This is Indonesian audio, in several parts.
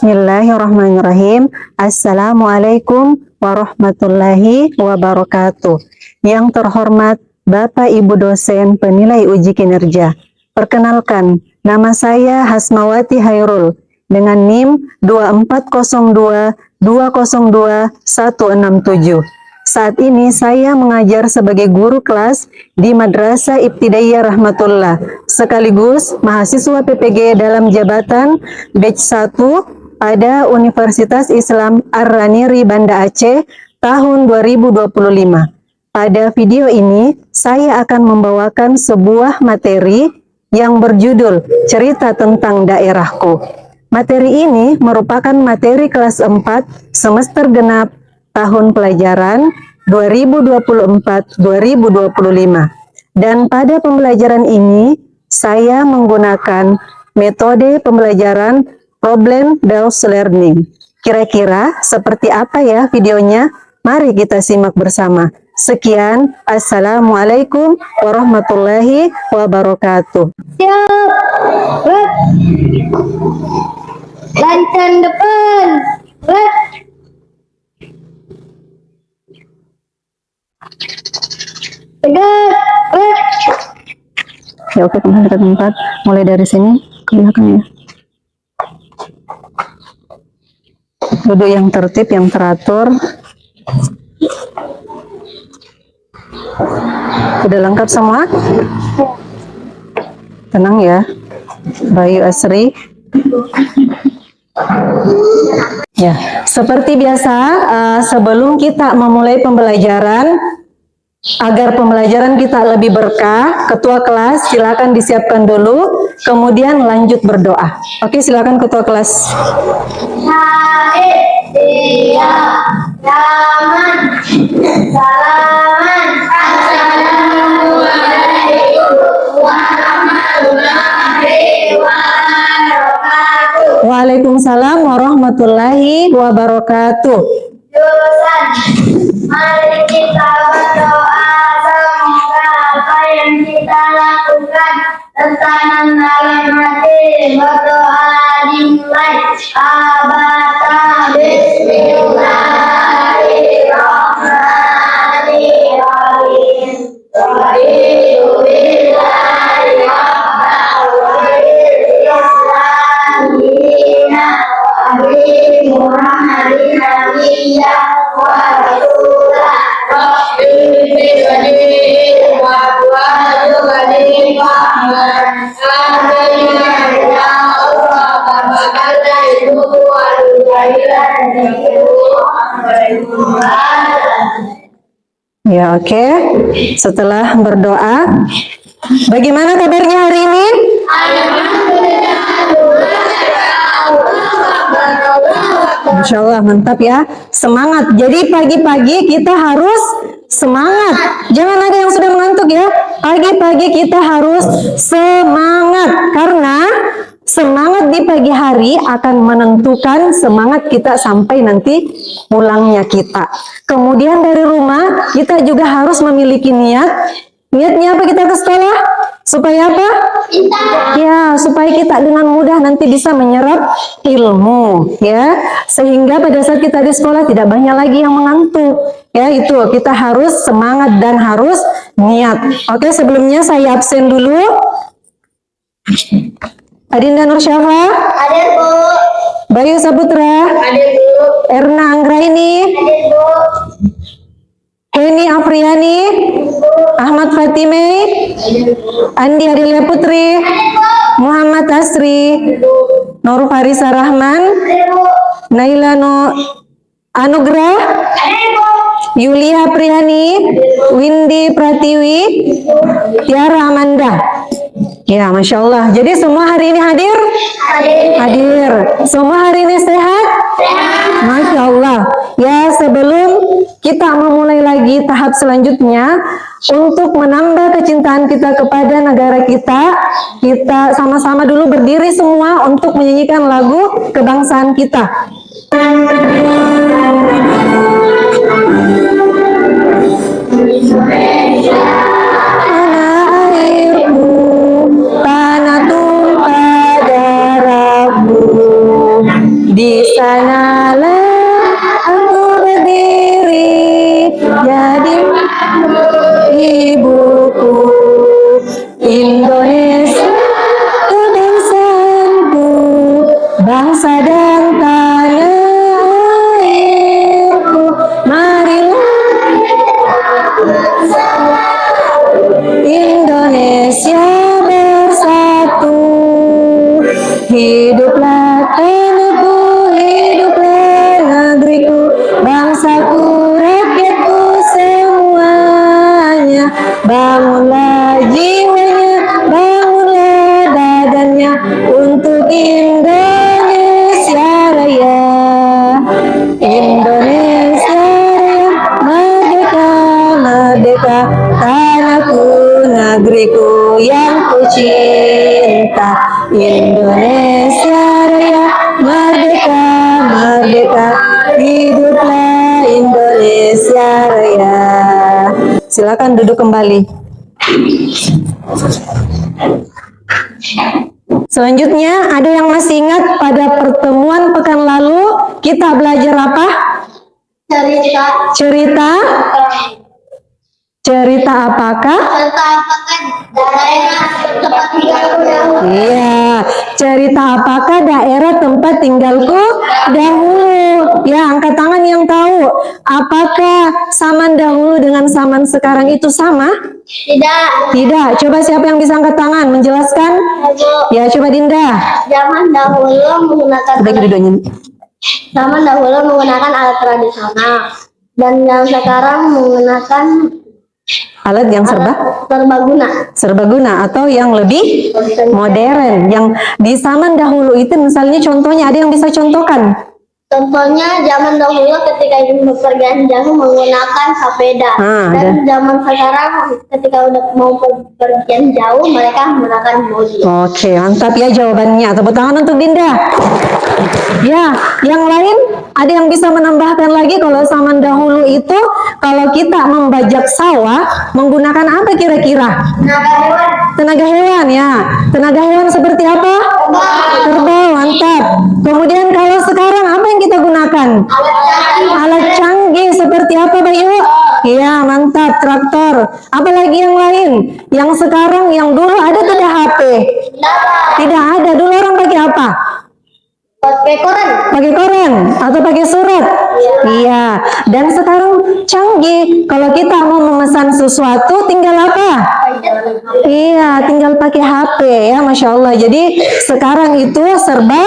Bismillahirrahmanirrahim. Assalamualaikum warahmatullahi wabarakatuh. Yang terhormat Bapak Ibu dosen penilai uji kinerja. Perkenalkan, nama saya Hasmawati Hairul dengan NIM 24022021167. Saat ini saya mengajar sebagai guru kelas di Madrasah Ibtidaiyah Rahmatullah, sekaligus mahasiswa PPG dalam jabatan batch 1 pada Universitas Islam Ar-Raniri Banda Aceh tahun 2025. Pada video ini, saya akan membawakan sebuah materi yang berjudul Cerita Tentang Daerahku. Materi ini merupakan materi kelas 4 semester genap tahun pelajaran 2024-2025. Dan pada pembelajaran ini, saya menggunakan metode pembelajaran problem-based learning. Kira-kira seperti apa ya videonya? Mari kita simak bersama. Sekian, Assalamualaikum warahmatullahi wabarakatuh. Siap. Lancan depan. Tegak. Ya, oke, kembali ke tempat. Mulai dari sini ke belakang ya. Duduk yang tertib, yang teratur. Sudah lengkap semua? Tenang ya. Bayu Asri. Ya, seperti biasa, sebelum kita memulai pembelajaran, agar pembelajaran kita lebih berkah, ketua kelas silakan disiapkan dulu, kemudian lanjut berdoa. Oke, silakan ketua kelas. Salaman. Assalamualaikum warahmatullahi wabarakatuh. Waalaikumsalam warahmatullahi wabarakatuh. Jurusan, mari kita berdoa semoga apa yang kita lakukan tertanam dalam hati. Berdoa dimulai. Abata Bismillahirrahmanirrahim. Ya, oke. Setelah berdoa, bagaimana kabarnya hari ini? Insya Allah mantap ya. Semangat. Jadi pagi-pagi kita harus semangat. Jangan ada yang sudah mengantuk ya. Pagi-pagi kita harus semangat. Karena semangat di pagi hari akan menentukan semangat kita sampai nanti pulangnya kita. Kemudian dari rumah kita juga harus memiliki niat. Niatnya apa kita ke sekolah? Supaya apa? Ya, supaya kita dengan mudah nanti bisa menyerap ilmu, ya. Sehingga pada saat kita di sekolah tidak banyak lagi yang mengantuk. Ya, itu kita harus semangat dan harus niat. Oke, sebelumnya saya absen dulu. Adinda Nursyafa. Hadir, Bu. Bayu Saputra. Hadir, Bu. Erna Anggraini. Hadir, Bu. Heni Afriani. Ahmad Fatime. Andi Adelia Putri. Muhammad Asri. Nur Farisa Rahman. Hadir, Bu. Naila Anugrah. Hadir, Bu. Yulia Priyani. Windy Pratiwi. Tiara Amanda. Ya, Masya Allah. Jadi semua hari ini hadir? Hadir. Semua hari ini sehat? Sehat. Masya Allah. Ya, sebelum kita memulai lagi tahap selanjutnya, untuk menambah kecintaan kita kepada negara kita, kita sama-sama dulu berdiri semua untuk menyanyikan lagu kebangsaan kita. Di ibuku. Indonesia kebangsaanku, bangsa dan tanah airku. Marilah Indonesia bersatu. Hiduplah tanahku, hiduplah negeriku, bangsaku, rakyatku semuanya. Bangunlah jiwanya, bangunlah badannya untuk Indonesia Raya. Indonesia Raya, merdeka, merdeka, tanahku, negeriku yang ku cinta. Indonesia Raya, merdeka, merdeka, hiduplah Indonesia Raya. Silakan duduk kembali. Selanjutnya, ada yang masih ingat pada pertemuan pekan lalu kita belajar apa? Cerita. Cerita? Cerita apakah? Cerita apakah daerah tempat tinggalku dahulu? Iya, cerita apakah daerah tempat tinggalku dahulu? Ya, angkat tangan yang tahu. Apakah zaman dahulu dengan zaman sekarang itu sama? Tidak. Tidak. Coba siapa yang bisa angkat tangan menjelaskan? Ibu, Ya, coba Dinda. zaman dahulu menggunakan Udah gitu doanya. zaman dahulu menggunakan alat tradisional dan yang sekarang menggunakan Alat yang serba serbaguna. serbaguna atau yang lebih modern. Yang di zaman dahulu itu misalnya contohnya ada yang bisa contohkan? Contohnya zaman dahulu ketika ingin bepergian jauh menggunakan sepeda dan zaman sekarang ketika udah mau bepergian jauh mereka menggunakan mobil. Oke, mantap ya jawabannya. Tepuk tangan untuk Dinda. Ya, yang lain ada yang bisa menambahkan lagi kalau zaman dahulu itu kalau kita membajak sawah menggunakan apa kira-kira? Tenaga hewan. Tenaga hewan ya. Tenaga hewan seperti apa? Kerbau, mantap. Kemudian kalau sekarang apa yang kita gunakan? Alat canggih seperti apa, Bayu? Iya, mantap, traktor. Apalagi yang lain? Yang sekarang, yang dulu ada tidak HP? Tidak ada. Dulu orang pakai apa? Pakai koran. Pakai koran atau pakai surat? Iya. Dan sekarang canggih. Kalau kita mau memesan sesuatu, tinggal apa? Iya, tinggal pakai HP ya, Masya Allah. Jadi sekarang itu serba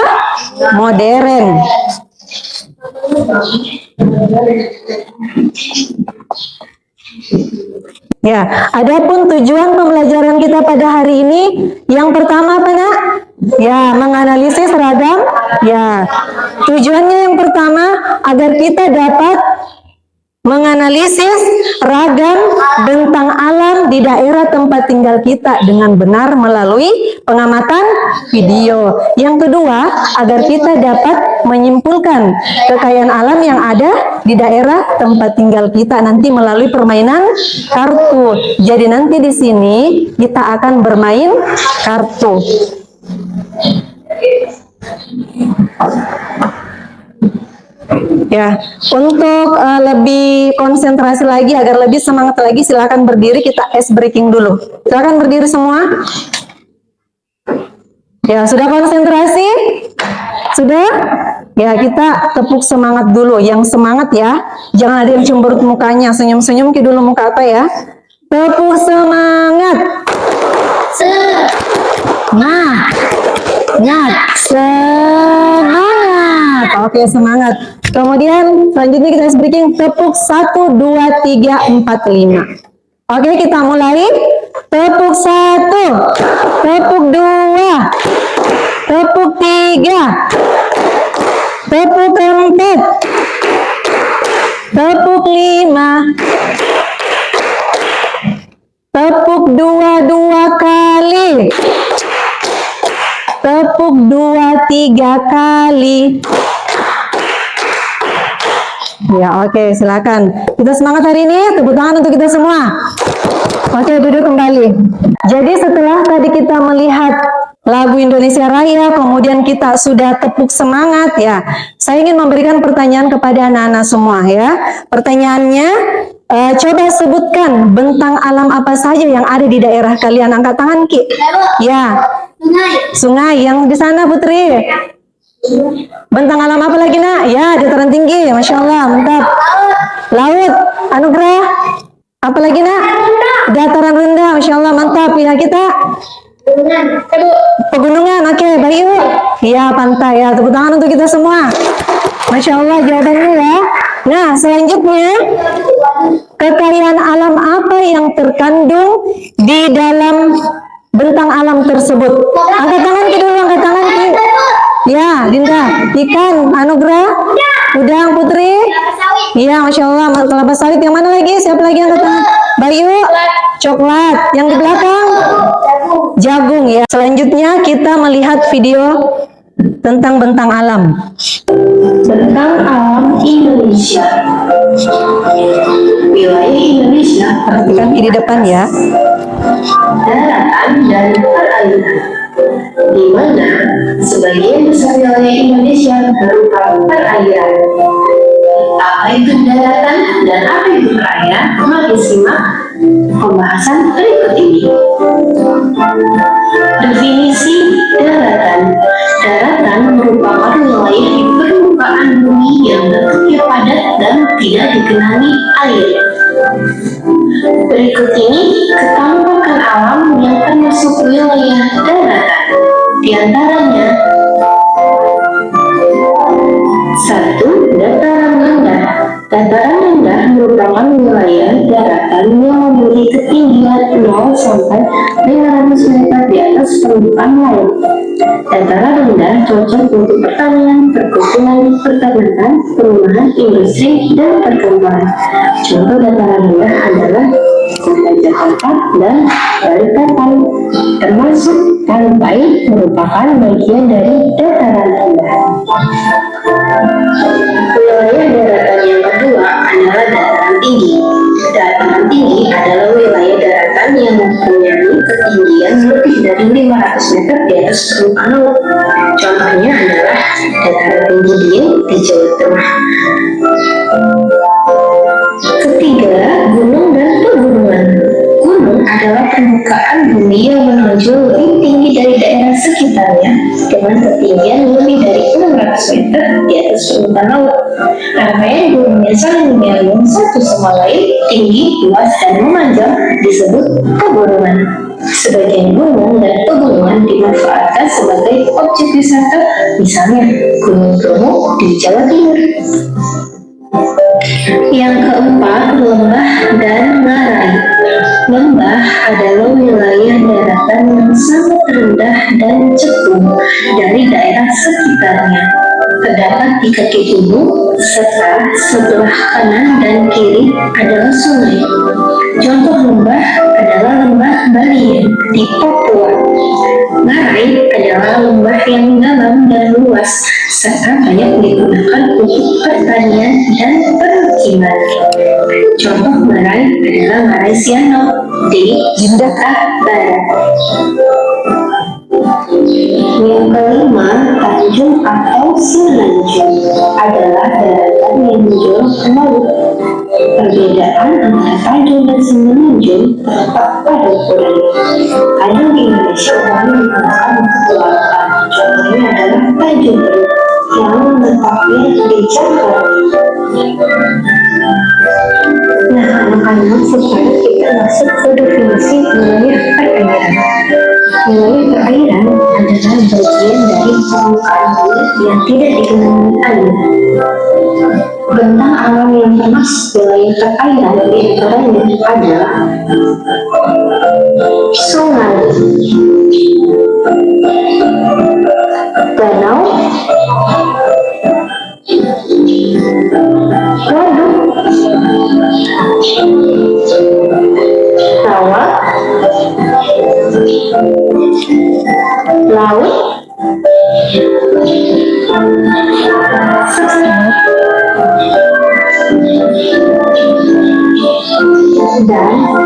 modern. Ya, adapun tujuan pembelajaran kita pada hari ini, yang pertama apa nak? Ya, menganalisis ragam. Ya, tujuannya yang pertama agar kita dapat menganalisis ragam bentang alam di daerah tempat tinggal kita dengan benar melalui pengamatan video. Yang kedua, agar kita dapat menyimpulkan kekayaan alam yang ada di daerah tempat tinggal kita nanti melalui permainan kartu. Jadi nanti di sini kita akan bermain kartu. Ya, untuk lebih konsentrasi lagi, agar lebih semangat lagi, silakan berdiri, kita ice breaking dulu. Silakan berdiri semua. Ya, sudah konsentrasi? Sudah? Ya, kita tepuk semangat dulu. Yang semangat ya, jangan ada yang cemberut mukanya, senyum-senyum ke dulu muka apa ya. Tepuk semangat. Semangat. Oke, semangat. Kemudian selanjutnya kita ice breaking, tepuk 1, 2, 3, 4, 5. Oke, kita mulai. Tepuk 1, tepuk 2, tepuk 3, tepuk 4, tepuk 5, tepuk 2 kali, tepuk 2, 3 kali. Ya, oke, silakan. Kita semangat hari ini. Tepuk tangan untuk kita semua. Oke, duduk kembali. Jadi setelah tadi kita melihat lagu Indonesia Raya, kemudian kita sudah tepuk semangat ya. Saya ingin memberikan pertanyaan kepada anak-anak semua ya. Pertanyaannya, Coba sebutkan bentang alam apa saja yang ada di daerah kalian. Angkat tangan, Ki. Ya, sungai. Yang di sana, Putri. Bentang alam apa lagi, Nak? Ya, dataran tinggi. Masya Allah, mantap. Laut. Anugerah. Apa lagi, Nak? Dataran rendah. Masya Allah, mantap. Ya, kita. Pegunungan. Oke, baik. Ya, pantai. Ya, tepuk tangan untuk kita semua. Masya Allah, jawabannya ya. Nah, selanjutnya, kekayaan alam apa yang terkandung di dalam bentang alam tersebut? Angkat tangan Ki dulu, angkat tangan Ki. Ya, Dinda. Ikan, Anugerah, udang, Putri. Iya, Masya Allah, kelapa sawit. Yang mana lagi? Siapa lagi yang angkat tangan? Bayu, coklat. Yang di belakang? Jagung ya. Selanjutnya kita melihat video tentang bentang alam. Bentang alam Indonesia. Wilayah Indonesia Perhatikan di depan ya. daratan dan perairan, di mana sebagian besar wilayah Indonesia berupa perairan. Apa itu daratan dan apa itu perairan? Mari simak pembahasan berikut ini. Definisi daratan. Daratan merupakan wilayah di permukaan bumi yang bentuknya padat dan tidak digenangi air. Berikut ini ketampakan alam yang termasuk wilayah daratan. Di antaranya 1. Dataran rendah. Dataran rendah merupakan wilayah daratan yang memiliki ketinggian 0 sampai 500 meter di atas permukaan laut. Dataran rendah cocok untuk pertanian, perkebunan, peternakan, perumahan, industri, dan perkampungan. Contoh dataran rendah adalah Kota Jakarta dan Balikpapan. Termasuk pantai merupakan bagian dari dataran rendah. Wilayah daratan yang kedua adalah dataran tinggi. Dataran tinggi adalah wilayah daratan yang mempunyai ketinggian lebih dari 500 meter di atas permukaan laut. Contohnya adalah dataran tinggi Dieng di Jawa Tengah. Ketiga, gunung dan pegunungan. Gunung adalah permukaan bumi yang menonjol lebih tinggi dari daerah sekitarnya dengan ketinggian lebih dari 600 meter di atas permukaan laut. Rangkaian gunung yang saling menyambung satu sama lain, tinggi, luas, dan memanjang disebut pegunungan. Sebagian gunung dan pegunungan dimanfaatkan sebagai objek wisata, misalnya Gunung Bromo di Jawa Timur. Yang keempat, lembah dan ngarai. Lembah adalah wilayah daratan yang sangat rendah dan cekung dari daerah sekitarnya. Terdapat di kaki gunung, serta sebelah kanan dan kiri adalah sungai. Contoh lembah adalah lembah Baliem di Papua. Ngarai adalah lembah yang dalam dan luas, serta banyak digunakan untuk pertanian dan permukiman. Contoh ngarai adalah Ngarai Sianok di Jakarta Barat. Yang kelima, tanjung atau semenanjung adalah daratan yang menjulang ke laut. Perbedaan antara tanjung dan semenanjung terletak pada ukuran. Tanjung di Indonesia umumnya digunakan untuk pelabuhan. Contohnya adalah Tanjung Priok yang letaknya di Jakarta. Nah, anak-anak, sekarang kita masuk ke definisi wilayah perairan. Wilayah perairan adalah bagian dari permukaan laut yang tidak digenangi air. Bentang alam yang termasuk wilayah perairan diantaranya adalah sungai, danau, waduk, rawa, laut, dan teluk.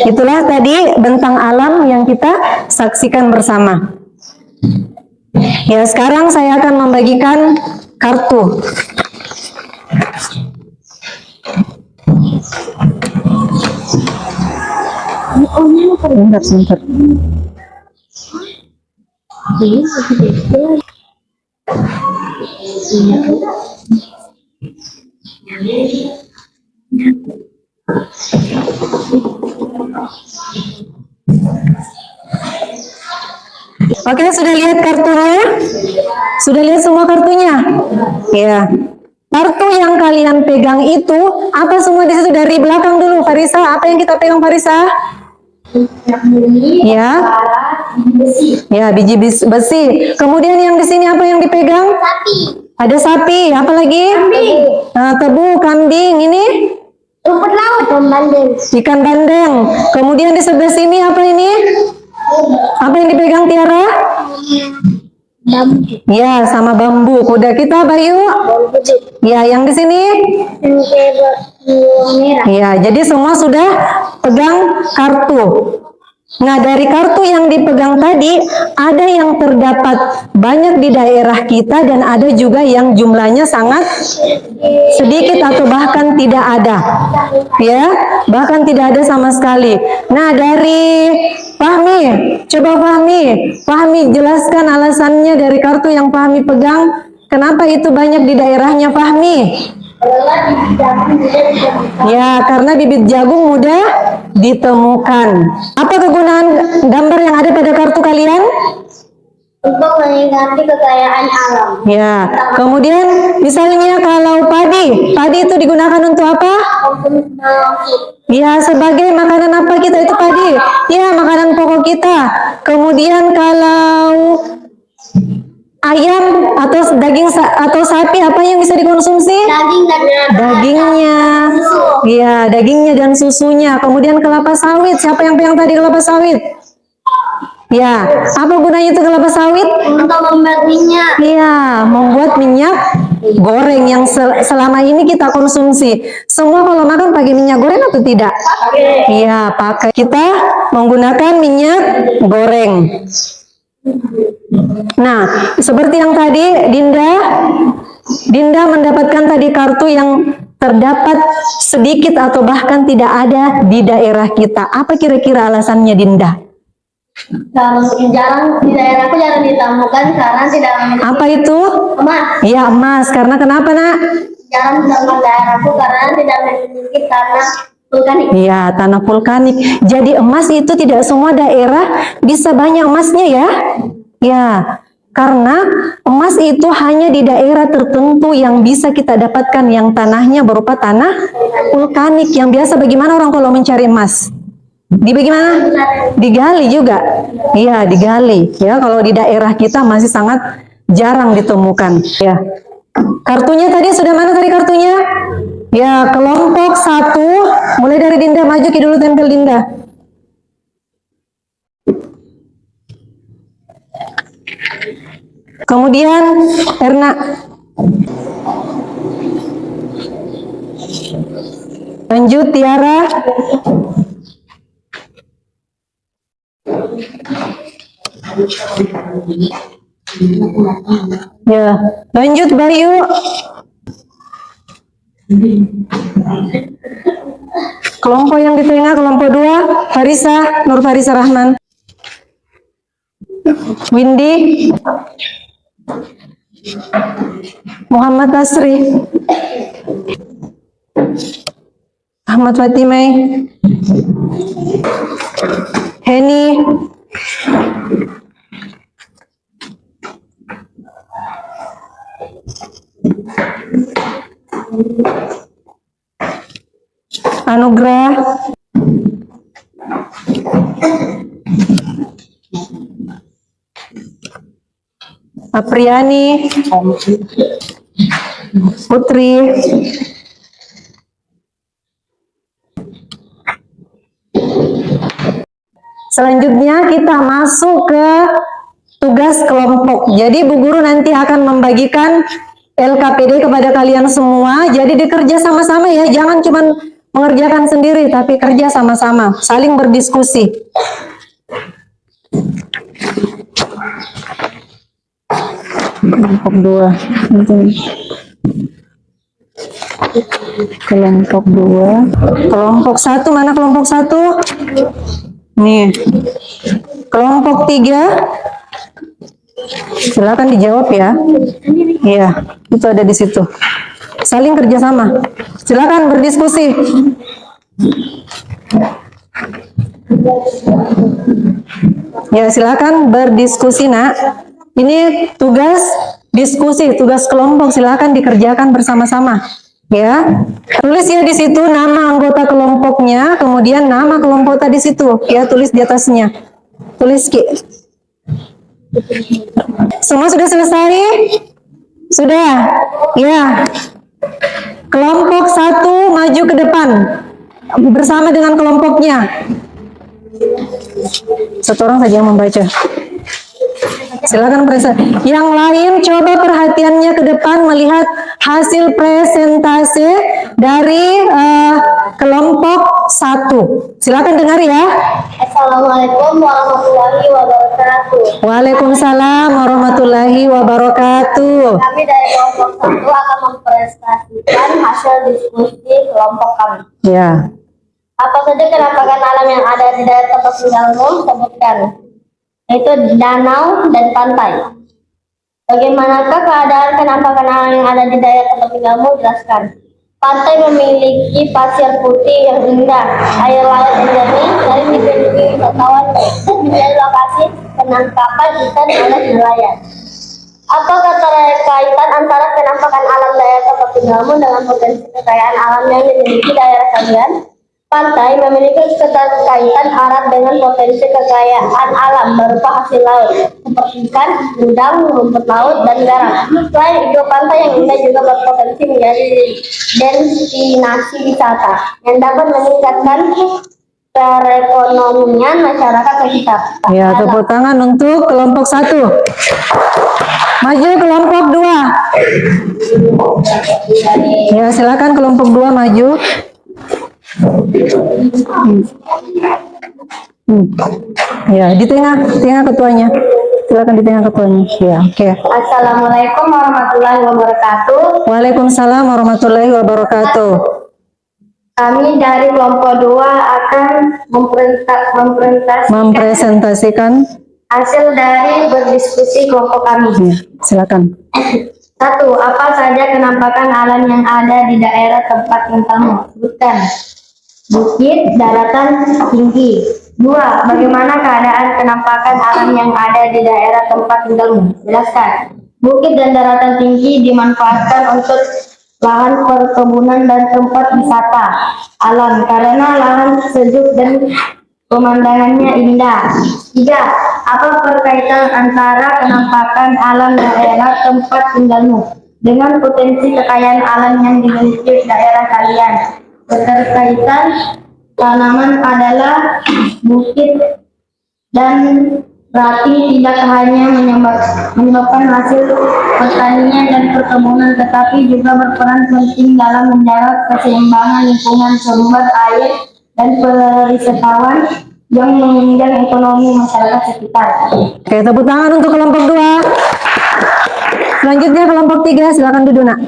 Itulah tadi bentang alam yang kita saksikan bersama. Ya, sekarang saya akan membagikan kartu. Sebentar. Oke, sudah lihat kartunya? Sudah lihat semua kartunya? Ya. Kartu yang kalian pegang itu apa semua di situ? Dari belakang dulu, Farisa. Apa yang kita pegang, Farisa? Ya. Ya, biji besi. Kemudian yang di sini apa yang dipegang? Sapi. Ada sapi. Apa lagi? Kambing. Nah, tebu, kambing. Ini Rumput laut. Ikan bandeng. ikan bandeng. Kemudian di sebelah sini apa ini? Apa yang dipegang Tiara? Bambu. Ya, sama bambu. Kuda kita, Bayu. Bambu putih. Ya, yang di sini? Yang kayak merah. Ya, jadi semua sudah pegang kartu. Nah, dari kartu yang dipegang tadi, ada yang terdapat banyak di daerah kita dan ada juga yang jumlahnya sangat sedikit atau bahkan tidak ada. Ya, bahkan tidak ada sama sekali. Nah, dari Fahmi, coba Fahmi jelaskan alasannya dari kartu yang Fahmi pegang, kenapa itu banyak di daerahnya Fahmi? Ya, karena bibit jagung mudah ditemukan. Apa kegunaan gambar yang ada pada kartu kalian? Untuk mengganti kekayaan alam. Ya, kemudian misalnya kalau padi itu digunakan untuk apa? Ya, sebagai makanan apa kita itu padi? Ya, makanan pokok kita. Kemudian kalau ayam atau daging atau sapi apa yang bisa dikonsumsi? Daging dan Dagingnya. Ya, dagingnya dan susunya. Kemudian kelapa sawit. Siapa yang pegang tadi kelapa sawit? Ya, apa gunanya itu kelapa sawit? untuk membuat minyak. Iya, membuat minyak goreng yang selama ini kita konsumsi. Semua kalau makan pakai minyak goreng atau tidak? Iya, pakai. Kita menggunakan minyak goreng. Nah, seperti yang tadi Dinda mendapatkan tadi kartu yang terdapat sedikit atau bahkan tidak ada di daerah kita. Apa kira-kira alasannya Dinda? Jarang di daerahku jarang ditemukan karena tidak memiliki Apa itu? emas. Ya, emas. Karena kenapa, Nak? Jarang ditemukan daerahku karena tidak memiliki tanah vulkanik. Iya, tanah vulkanik. Jadi emas itu tidak semua daerah bisa banyak emasnya ya. Ya, karena emas itu hanya di daerah tertentu yang bisa kita dapatkan yang tanahnya berupa tanah vulkanik. Yang biasa bagaimana orang kalau mencari emas? Bagaimana? Digali juga. Iya, digali. Ya, kalau di daerah kita masih sangat jarang ditemukan. Ya. Kartunya tadi sudah mana tadi kartunya? Ya, kelompok 1. Mulai dari Dinda, maju ke dulu tempel Dinda. Kemudian Erna. Lanjut Tiara. Ya, lanjut Bayu. Kelompok yang di tengah, kelompok 2, Farisa, Nur Farisa Rahman. Windy. Muhammad Tasri. Ahmad Fatimai. Heni. Anugrah. Apriani. Putri. Selanjutnya kita masuk ke tugas kelompok. Jadi Bu Guru nanti akan membagikan LKPD kepada kalian semua. Jadi dikerja sama-sama ya, jangan cuma mengerjakan sendiri, tapi kerja sama-sama, saling berdiskusi. Kelompok 2. Kelompok 2. Kelompok 1, mana kelompok 1? Nih, kelompok 3, silakan dijawab ya. Iya, itu ada di situ. Saling kerjasama. Silakan berdiskusi. Ya, silakan berdiskusi, Nak. Ini tugas diskusi, tugas kelompok. Silakan dikerjakan bersama-sama. Ya, tulis ya di situ nama anggota kelompoknya, kemudian nama kelompok tadi situ. Ya, tulis di atasnya. Tulis Ki. Semua sudah selesai? Sudah? Ya. Kelompok 1 maju ke depan bersama dengan kelompoknya. Satu orang saja yang membaca. Silakan presentasi. Yang lain coba perhatiannya ke depan melihat hasil presentasi dari kelompok 1. Silakan dengar ya. Assalamualaikum warahmatullahi wabarakatuh. Waalaikumsalam warahmatullahi wabarakatuh. Kami dari kelompok 1 akan mempresentasikan hasil diskusi kelompok kami. Ya. Apa saja penampakan alam yang ada di daerah tempat tinggalmu? Sebutkan. Yaitu danau dan pantai. Bagaimanakah keadaan penampakan alam yang ada di daerah tempat tinggalmu? Jelaskan. Pantai memiliki pasir putih yang indah, air laut yang jernih, dari dikunjungi wisatawan dan menjadi lokasi penangkapan ikan oleh nelayan. Apa keterkaitan antara penampakan alam daerah tempat tinggalmu dengan potensi kekayaan alam yang dimiliki daerah kalian? Pantai memiliki keterkaitan erat dengan potensi kekayaan alam berupa hasil laut seperti ikan, udang, rumput laut, dan garam. Selain itu, pantai yang indah juga berpotensi menjadi destinasi wisata yang dapat meningkatkan perekonomian masyarakat sekitar. Ya, tepuk tangan untuk kelompok 1. Maju kelompok 2. Ya, silakan kelompok 2 maju. Ya, di tengah ketuanya. Silakan di tengah ketuanya. Ya, oke. Assalamualaikum warahmatullahi wabarakatuh. Waalaikumsalam warahmatullahi wabarakatuh. Kami dari kelompok 2 akan Mempresentasikan. hasil dari berdiskusi kelompok kami. Ya, silakan. 1. Apa saja penampakan alam yang ada di daerah tempat tinggalmu? Sebutkan. Bukit, daratan tinggi. 2. Bagaimana keadaan penampakan alam yang ada di daerah tempat tinggalmu? Jelaskan. Bukit dan daratan tinggi dimanfaatkan untuk lahan perkebunan dan tempat wisata alam karena lahan sejuk dan pemandangannya indah. 3. Apa perkaitan antara penampakan alam daerah tempat tinggalmu dengan potensi kekayaan alam yang dimiliki daerah kalian? Keterkaitan tanaman adalah bukit dan berarti tidak hanya menyebabkan hasil pertanian dan perkebunan, tetapi juga berperan penting dalam menjaga keseimbangan lingkungan sumber air dan perwisatawan yang menunjang ekonomi masyarakat sekitar. Oke, tepuk tangan untuk kelompok 2. Selanjutnya kelompok 3, silakan duduk, Nak.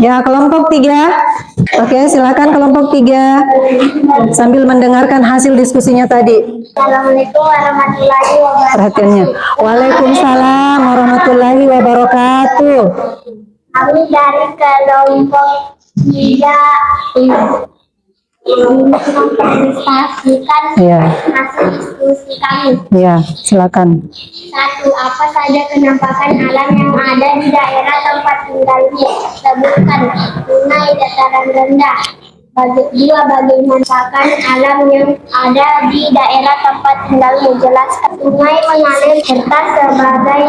Ya, kelompok 3. Oke, silakan kelompok 3 sambil mendengarkan hasil diskusinya tadi. Assalamualaikum warahmatullahi wabarakatuh. Perhatiannya. Waalaikumsalam warahmatullahi wabarakatuh. Kami dari kelompok 3 mempresentasikan Ya, hasil diskusi kami. ya, silakan. 1. Apa saja penampakan alam yang ada di daerah tempat tinggalmu? Sebutkan. Sungai dataran rendah. 2. Bagaimana alam yang ada di daerah tempat tinggalmu? Jelaskan. Sungai mengalir serta sebagai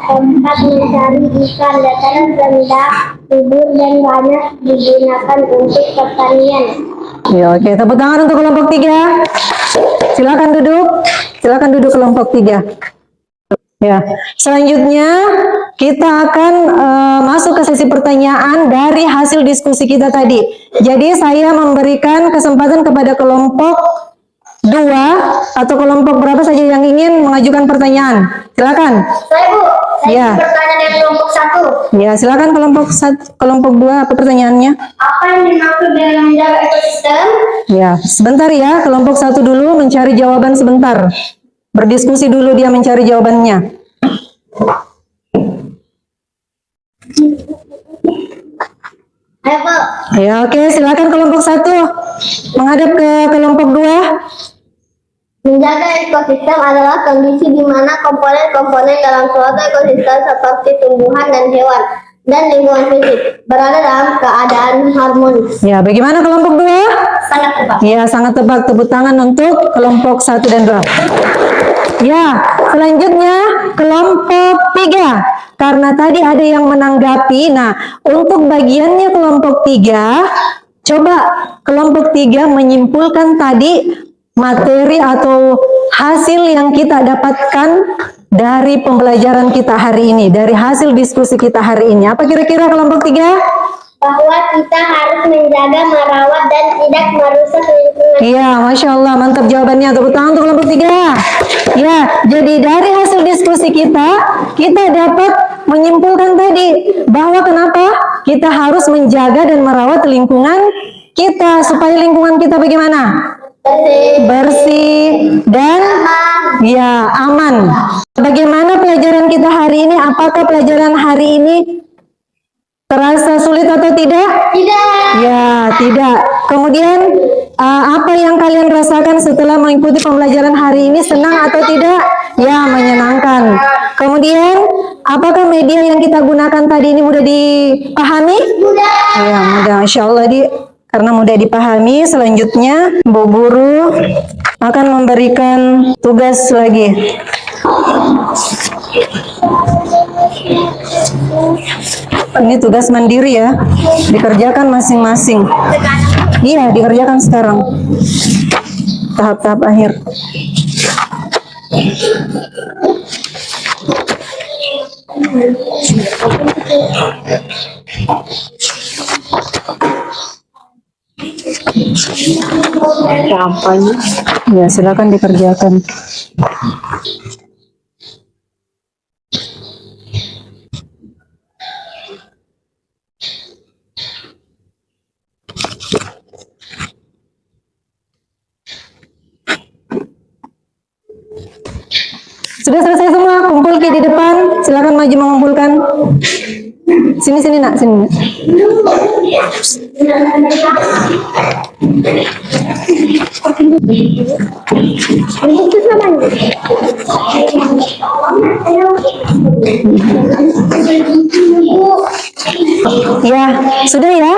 tempat mencari ikan. Dataran rendah, subur dan banyak digunakan untuk pertanian. Ya, oke, tepuk tangan untuk kelompok 3. Silakan duduk. Silakan duduk kelompok 3. Ya, selanjutnya kita akan masuk ke sesi pertanyaan dari hasil diskusi kita tadi. Jadi saya memberikan kesempatan kepada kelompok 2 atau kelompok berapa saja yang ingin mengajukan pertanyaan? Silakan. Saya Bu, saya Ya. bertanya dari kelompok 1. Ya, silakan kelompok 2 apa pertanyaannya? Apa yang dimaksud dengan menjaga ekosistem? Ya, sebentar ya, kelompok 1 dulu mencari jawaban sebentar. Berdiskusi dulu dia mencari jawabannya. Ayo Bu. Ya, oke, silakan kelompok 1 menghadap ke kelompok 2. Menjaga ekosistem adalah kondisi di mana komponen-komponen dalam suatu ekosistem seperti tumbuhan dan hewan dan lingkungan fisik berada dalam keadaan harmonis. Ya, bagaimana kelompok 2? Sangat tepat. Ya, sangat tepat. Tepuk tangan untuk kelompok 1 dan 2. Ya, selanjutnya kelompok 3. Karena tadi ada yang menanggapi. Nah, untuk bagiannya kelompok 3, coba kelompok 3 menyimpulkan tadi materi atau hasil yang kita dapatkan dari pembelajaran kita hari ini, dari hasil diskusi kita hari ini. Apa kira-kira kelompok 3? Bahwa kita harus menjaga, merawat, dan tidak merusak lingkungan. Iya, Masya Allah, mantap jawabannya. Tepuk tangan untuk kelompok 3. Ya, jadi dari hasil diskusi kita dapat menyimpulkan tadi bahwa kenapa kita harus menjaga dan merawat lingkungan kita supaya lingkungan kita bagaimana? Bersih dan ya aman. Bagaimana pelajaran kita hari ini? Apakah pelajaran hari ini terasa sulit atau tidak? Tidak. Ya, tidak. Kemudian apa yang kalian rasakan setelah mengikuti pembelajaran hari ini? Senang atau tidak? Ya, menyenangkan. Kemudian, apakah media yang kita gunakan tadi ini mudah dipahami? Mudah. Ya, mudah. Insya Allah karena mudah dipahami. Selanjutnya, Bu Guru akan memberikan tugas lagi. Ini tugas mandiri ya, dikerjakan masing-masing. Iya, dikerjakan sekarang. Tahap-tahap akhir. Ya, silakan dikerjakan. Sudah selesai semua, kumpul di depan. Silakan maju mengumpulkan. Sini nak, sini. Ya, sudah ya?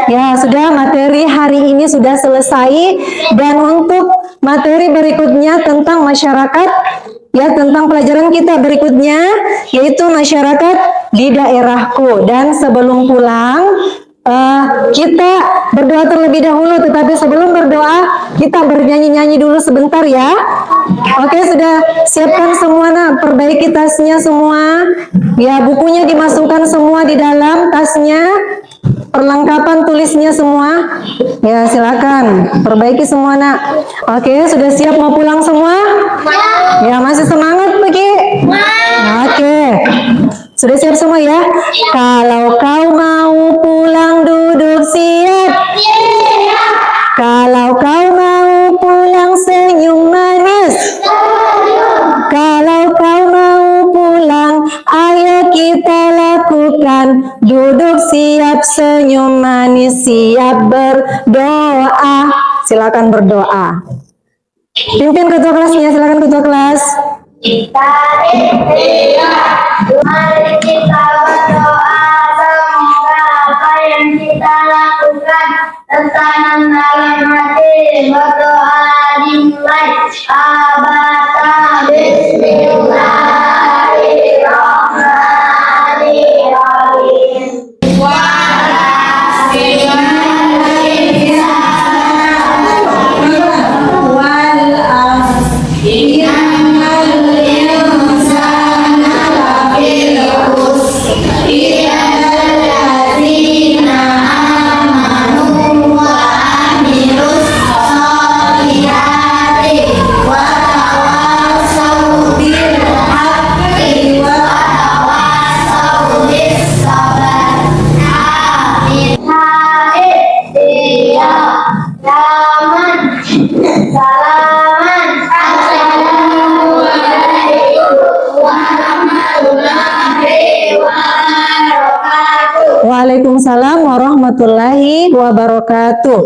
Ya, sudah, materi hari ini sudah selesai. Dan untuk materi berikutnya tentang masyarakat, ya, tentang pelajaran kita berikutnya, yaitu masyarakat di daerahku. Dan sebelum pulang, kita berdoa terlebih dahulu. Tetapi sebelum berdoa, kita bernyanyi-nyanyi dulu sebentar ya. Oke, sudah siapkan semua nak, perbaiki tasnya semua. Ya, bukunya dimasukkan semua di dalam tasnya. Perlengkapan tulisnya semua. Ya, silakan perbaiki semua nak. Oke, sudah siap mau pulang semua? Ya, masih semangat pergi? Oke, sudah siap semua ya? Kalau kau mau pulang duduk siap. Kalau kau mau pulang senyum manis. Kalau kau mau pulang, ayo kita lakukan. Duduk siap, senyum manis, siap berdoa. Silakan berdoa. Pimpin ketua kelasnya, silakan ketua kelas. Kita ikhtiar, mari kita berdoa, semoga apa yang kita lakukan tertanam dalam hati. Berdoa dimulai. Abata bismillahirrahmanirrahim. Salaman. Salaman. Assalamualaikum warahmatullahi wabarakatuh. Waalaikumsalam warahmatullahi wabarakatuh.